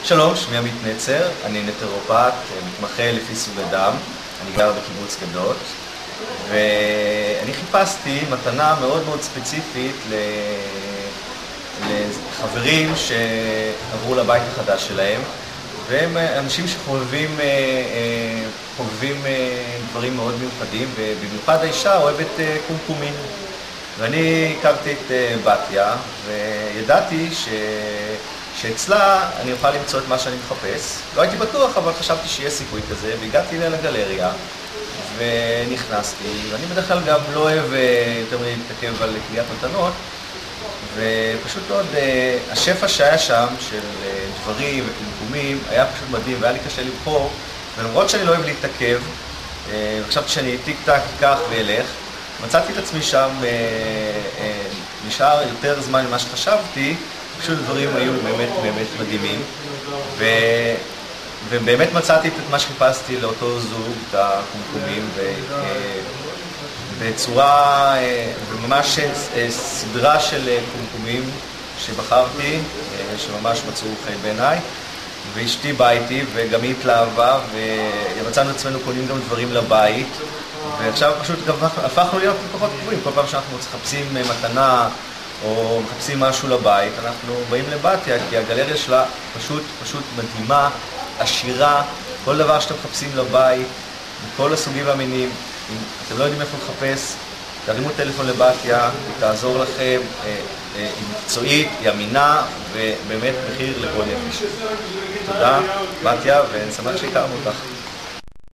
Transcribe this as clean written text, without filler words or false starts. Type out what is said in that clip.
שלום, שמי עמית נצר, אני נטרופט, מתמחה לפי סוג הדם, אני גר בקיבוץ גדות, ואני חיפשתי מתנה מאוד מאוד ספציפית לחברים שעברו לבית החדש שלהם, והם אנשים שחובבים דברים מאוד מיוחדים, ובמיוחד האישה אוהבת קומקומים. ואני הכרתי את בתיה, וידעתי שאצלה אני אוכל למצוא את מה שאני מחפש. לא הייתי בטוח, אבל חשבתי שיש סיכוי כזה, והגעתי אליה לגלריה, ונכנסתי, ואני בדרך כלל גם לא אוהב יותר להתעכב על קניית מתנות, ופשוט מאוד, השפע שהיה שם של דברים וקומקומים היה פשוט מדהים, והיה לי קשה לבחור, ולמרות שאני לא אוהב להתעכב, וחשבתי שאני טיק טק אקח ואלך, מצאתי את עצמי שם, נשאר יותר זמן ממה שחשבתי, פשוט דברים היו באמת מדהימים, ובאמת מצאתי את מה שחיפשתי לאותו זוג, את הקומקומים, בצורה, וממש סדרה של קומקומים שבחרתי, שממש מצאו חן בעיניי, ואשתי באה איתי וגם היא התלהבה, ומצאנו עצמנו קונים גם דברים לבית, ועכשיו פשוט הפכנו להיות לקוחות קבועים. כל פעם שאנחנו מחפשים מתנה או מחפשים משהו לבית, אנחנו באים לבתיה, כי הגלריה שלה פשוט מדהימה, עשירה, כל דבר שאתם מחפשים לבית, מכל הסוגים והמינים. אם אתם לא יודעים איפה לחפש, תרימו טלפון לבתיה, היא תעזור לכם, היא מקצועית, היא אמינה, ובאמת מחיר לכל נפש. תודה, בתיה, ואני שמח שהכרנו אותך.